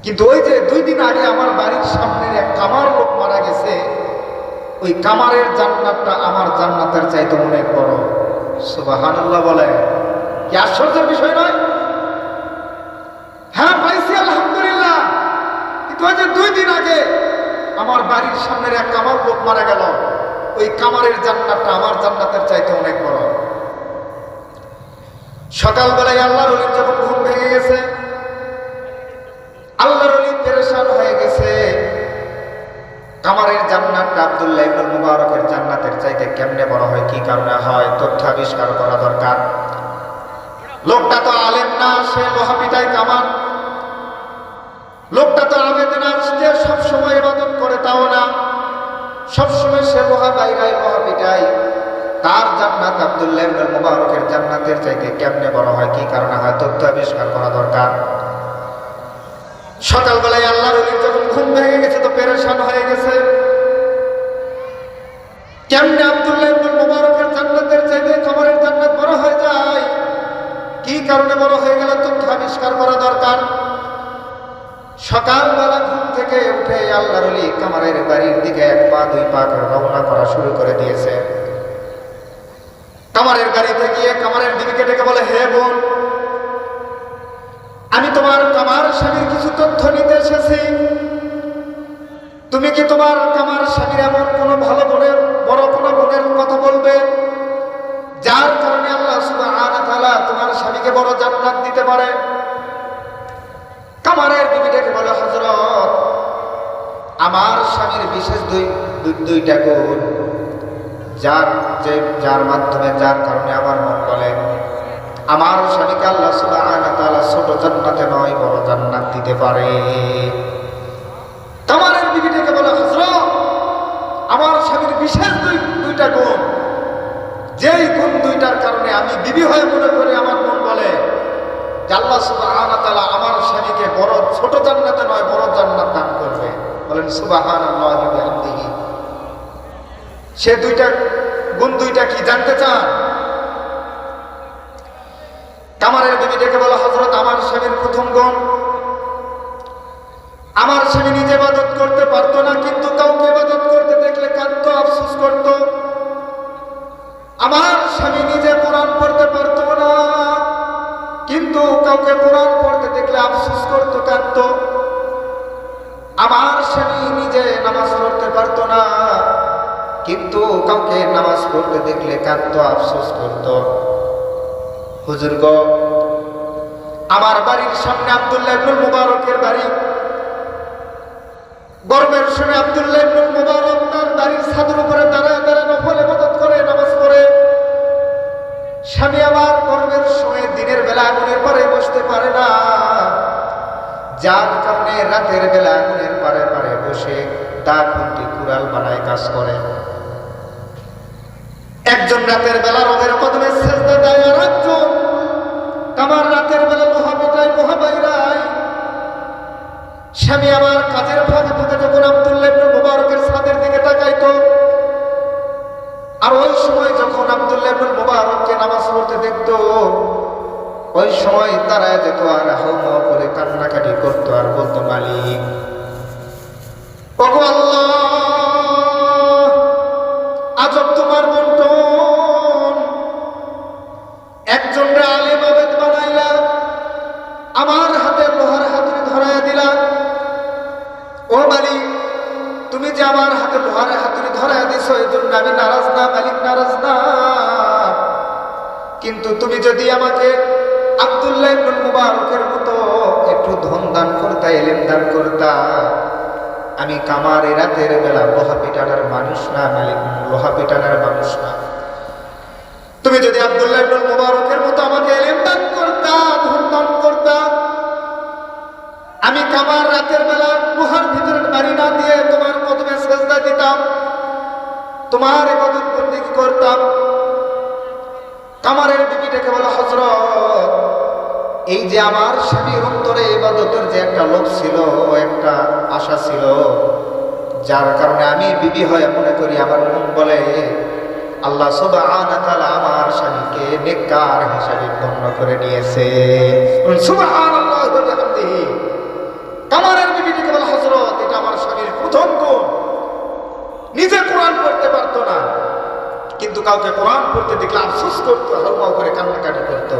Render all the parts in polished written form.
কিন্তু ওই যে 2 দিন আগে আমার বাড়ির সামনের এক কামার লোক মারা গেছে, ওই কামারের জান্নাতটা আমার জান্নাতের চাইতে অনেক বড়। সুবহানাল্লাহ বলে, কি আশ্চর্যের বিষয় নয়? হ্যাঁ পাইছি আলহামদুলিল্লাহ, কিন্তু ওই যে 2 দিন আগে আমার বাড়ির সামনের এক কামার লোক মারা গেল, ওই কামারের জান্নাতটা আমার জান্নাতের চাইতে অনেক বড়। সকালবেলায় আল্লাহর ওলির যখন ঘুম ভেঙে গেছে, আল্লাহর ওলি পেরেশান হয়ে গেছে, কামারের জান্নাতটা আব্দুল্লাহ ইবনে মুবারকের জান্নাতের চাইতে কেমনে বড় হয়, কি কারণে হয়, তথ্য আবিষ্কার করা দরকার। লোকটা তো আলেম না, সে লোহা পিটায় কামান। লোকটা তো আবেদ না, সে সবসময় ইবাদত করে তাও না, সবসময় সে লোহা বাইরায়, লোহা পিটায়। তার জান্নাত আব্দুল্লাহ ইবনে মুবারকের জান্নাতের চাইতে কেমনে বড় হয়, কি কারণে হয়, তথ্য আবিষ্কার করা দরকার। সকালবেলায় আল্লাহর ওলির যখন ঘুম ভেঙে গেছে, তো পেরেশান হয়ে গেছে, কেমনে আব্দুল্লাহ ইবনে মুবারকের জান্নাতের চাইতে কামারের জান্নাত বড় হয়ে যায়, কি কারণে বড় হয়ে গেল, তথ্য আবিষ্কার করা দরকার। সকালবেলা ঘুম থেকে উঠে আল্লাহর ওলি কামারের বাড়ির দিকে 1 পা 2 পা করে রওনা করা শুরু করে দিয়েছে। কামারের বাড়িতে গিয়ে কামারের বিবিকে ডেকে বলে, হে বোন, আমি তোমার কামার স্বামীর কিছু তথ্য নিতে এসেছি। তুমি কি তোমার কামার স্বামীর এমন কোনো ভালো বোনের, বড় কোনো বোনের কথা বলবে, যার কারণে আল্লাহ সুবহানাহু ওয়া তাআলা তোমার স্বামীকে বড় জান্নাত দিতে পারে? কামারের বিবি ডেকে বলে, হযরত, আমার স্বামীর বিশেষ দুইটা গুণ, যার মাধ্যমে, যার কারণে আমার মন বলে আমার স্বামীকে আল্লাহ সুবহানাহু ওয়া তাআলা ছোট জান্নাতে নয় বড় জান্নাত দিতে পারে। কামারের বিবি ডেকে বলে, হযরত, আমার স্বামীর বিশেষ দুইটা গুণ, যেই গুণ দুইটার কারণে আমি বিবি হয়ে মনে করি, আমার মন বলে যে আল্লাহ সুবহানাহু ওয়া তাআলা আমার স্বামীকে বড়, ছোট জান্নাতে নয় বড় জান্নাত দান করবে। বলেন সুবহানাল্লাহি ওয়া বিহামদিহি। সে গুণ দুইটা কি জানতে চান? কামারের বিবি ডেকে বলে, হযরত, আমার স্বামীর প্রথম গুণ, আমার স্বামী নিজে ইবাদত করতে পারতো না, কিন্তু কাউকে ইবাদত করতে দেখলে কাঁদতো, আফসোস করত। আমার স্বামী নিজে কোরআন পড়তে পারতো না, কিন্তু কাউকে কোরআন পড়তে দেখলে আফসোস করত, কাঁদতো। আমার স্বামী নিজে নামাজ পড়তে পারতো না, কিন্তু কাউকে নামাজ পড়তে দেখলে কাঁদতো, আফসোস করত। হুজুর গো, আমার বাড়ির সামনে আব্দুল্লাহ ইবনে মুবারকের বাড়ি। গরমের সময় আব্দুল্লাহ ইবনে মুবারক তার বাড়ির ছাদের উপরে দাঁড়ায় দাঁড়ায় নফল ইবাদত করে, নামাজ পড়ে। স্বামী আমার গরমের সময় দিনের বেলা আগুনের পারে বসতে পারে না, যার কারণে রাতের বেলা আগুনের পারে পারে বসে দা খুন্তি কুড়াল বানায় কাজ করে। একজন রাতের বেলা রবের কদমে সেজদা দেয়, আর একজন কামার রাতের বেলা লোহা পেটায়, লোহা বাইরায়। স্বামী আমার কাজের ফাঁকে ফাঁকে যখন আব্দুল্লাহ ইবনে মুবারকের ছাদের দিকে তাকাইতো, আর ওই সময় যখন আব্দুল্লাহ ইবনে মুবারককে নামাজ পড়তে দেখতো, ওই সময় দাঁড়ায় যেত আর হাউমাউ করে কান্নাকাটি করতো, আর বলতো, মালিক, ওগো আল্লাহ, আজব তোমার বন্টন, একজন রে আলেম আবেদ বানাইলা, আমার হাতে লোহার হাতুড়ি ধরাইয়া দিলা। ও মালিক, তুমি যে আমার হাতে লোহার হাতুড়ি ধরাইয়া দিছো, এই জন্য আমি নারাজ না, মালিক নারাজ না, কিন্তু তুমি যদি আমাকে আব্দুল্লাহ ইবনে মুবারকের মতো একটু ধন দান করতা, ইলম দান করতা, আমি কামার রাতের বেলা লোহা পিটানোর মানুষ না, মালিক, লোহা পিটানোর মানুষ না। তুমি যদি আব্দুল্লাহ ইবনে মুবারকের মতো আমাকে ইলম দান করতা, ধন দান করতা, আমি কামার রাতের বেলা লোহার ভিতরে বাড়ি না দিয়ে তোমার কদমে সেজদা দিতাম, তোমার ইবাদত বন্দেগী করতাম। কামারের বিবি ডেকে বলে, হযরত, এই যে আমার স্বামীর অন্তরে ইবাদতের যে একটা লোভ ছিল, একটা আশা ছিল, যার কারণে আমি বিবি হয়ে মনে করি, আমার মন বলে আল্লাহ সুবহানাহু ওয়া তাআলা আমার স্বামীকে নেককার হিসেবে গণ্য করে নিয়েছে। সুবহানাল্লাহি ওয়া বিহামদিহি। কামারের কাউকে কোরআন পড়তে দেখলে আফসোস করতো, হাউমাউ করে কান্নাকাটি করতো,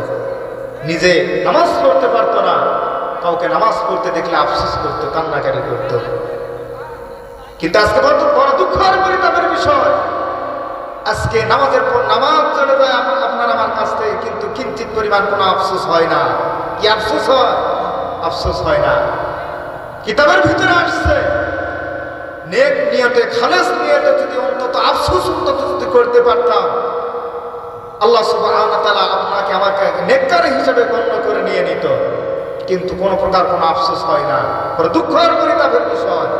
নিজে নামাজ পড়তে পারতো না, কাউকে নামাজ পড়তে দেখলে আফসোস করতো, কান্নাকাটি করতো। কিন্তু আজকে বড় দুঃখ আর পরিতাপের বিষয়, আজকে নামাজের পর নামাজ চলে যায় আপনার আমার কাছ থেকে, কিন্তু কিঞ্চিত পরিমাণ কোনো আফসোস হয় না। কি আফসোস হয়? আফসোস হয় না। কিতাবের ভিতরে আসছে, নেক নিয়তে, খালেস নিয়তে যদি অন্তত আফসোস অন্তত যদি করতে পারতাম, আল্লাহ সুবহানাহু ওয়া তাআলা আপনাকে আমাকে নেককার হিসেবে গণ্য করে নিয়ে নিত। কিন্তু কোনো প্রকার কোনো আফসোস হয় না, বড় দুঃখ আর পরিতাপের বিষয়।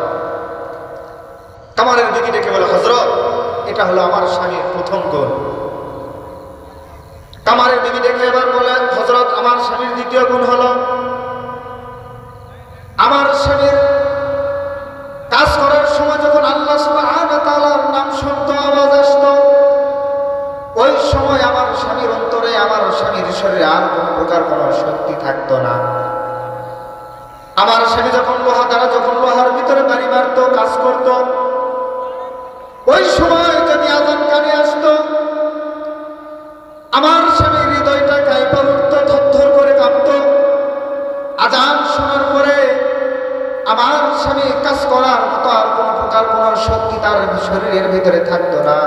কামারের দিকে ডেকে বলে, হযরত, এটা হলো আমার স্বামীর প্রথম গুণ। কামারের বিবি ডেকে এবার বলে, হযরত, আমার স্বামীর দ্বিতীয় গুণ হলো, আমার স্বামীর কাজ করার সময় যখন আল্লাহ সুবহানাহু ওয়া তাআলার নাম শুনতো, আওয়াজ আসতো, ওই সময় আমার স্বামীর অন্তরে, আমার স্বামীর শরীরে আর কোনো প্রকার কোনো শক্তি থাকতো না। আমার স্বামী যখন লোহার ভিতরে বাড়ি মারতো, কাজ করতো, ওই সময় যদি আযান কানে আসতো, আমার স্বামীর হৃদয়টা কাঁপে উঠতো, থরথর করে কাঁপতো। আযান শোনার পরে আমার স্বামী কাজ করার মতো আর কোনো প্রকার কোনো শক্তি তার শরীরের ভিতরে থাকতো না।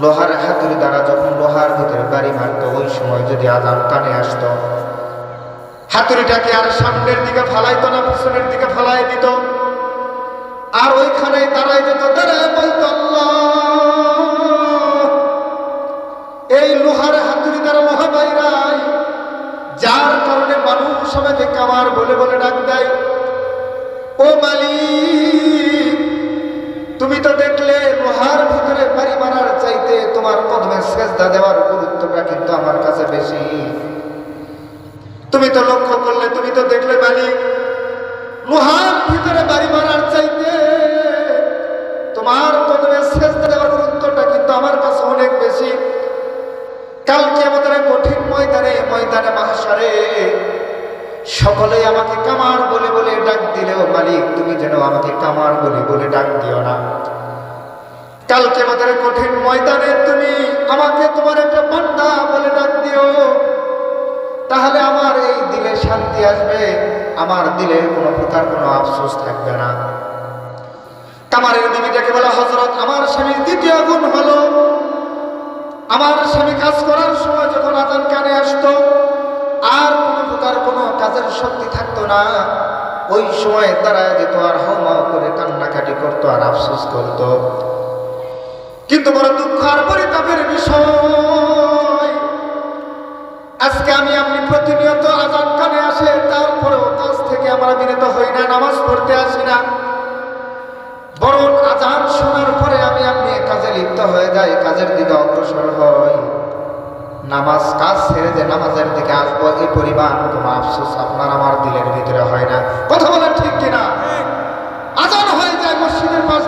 লোহার হাতুড়ি দ্বারা যখন লোহার ভিতরে বাড়ি মারতো, ওই সময় যদি আযান কানে আসতো, হাতুড়িটাকে আর সামনের দিকে ফালাইতো না, পিছনের দিকে ফালাই দিত, আর ওইখানে দাঁড়ায় যেত, দাঁড়ায় বলতো, আল্লাহ। এই লোহার হাতুড়ি দ্বারা লোহা বাইরাই, যার কারণে মানুষ আমাকে কামার বলে বলে ডাক দেয়। ও মালিক, তুমি তো দেখলে লোহার ভিতরে বাড়ি মারার চাইতে তোমার কদমে সেজদা দেওয়ার গুরুত্বটা কিন্তু আমার কাছে বেশি। তুমি তো লক্ষ্য করলে, তুমি তো দেখলে মালিক, লোহার ভিতরে বাড়ি মারার চাইতে তোমার কদমে সেজদা দেওয়ার গুরুত্বটা কিন্তু আমার কাছে অনেক বেশি। কাল কিয়ামতের কঠিন ময়দানে মাহশারে সকলেই আমাকে কামার বলে বলে ডাক দিলেও মালিক, তুমি যেন আমাকে কামার বলে বলে ডাক দিও না। কাল কিয়ামতের কঠিন ময়দানে তুমি আমাকে তোমার একটা বান্দা বলে ডাক দিও, তাহলে আমার এই দিলে শান্তি আসবে, আমার দিলে কোনো প্রকার কোনো আফসোস থাকবে না। কামারের বিবিটাকে বলে, হযরত, আমার স্বামীর দ্বিতীয় গুণ হলো, আমার স্বামী কাজ করার সময় যখন আযান কানে আসতো, আর কোনো প্রকার কোনো কাজের শক্তি থাকতো না, ওই সময় দাঁড়ায় যেত, আর হাউমাউ করে কান্নাকাটি করতো, আর আফসোস করতো। কিন্তু বড় দুঃখ আর পরিতাপের বিষয়, আজকে আপনি প্রতিনিয়ত আযান কানে আসে, তারপরেও কাজ থেকে আমরা বিরত হই না, নামাজ পড়তে আসি না, বরং আযান শোনার পরে আপনি কাজে লিপ্ত হয়ে যাই, কাজের দিকে অগ্রসর হই। নামাজ কাজ ছেড়ে যে নামাজের দিকে আসবো, এই পরিমাণ কোনো আফসোস আপনার আমার দিলের ভিতরে হয় না। কথা বলেন ঠিক কিনা? আযান হয়ে যায় মসজিদের পাশ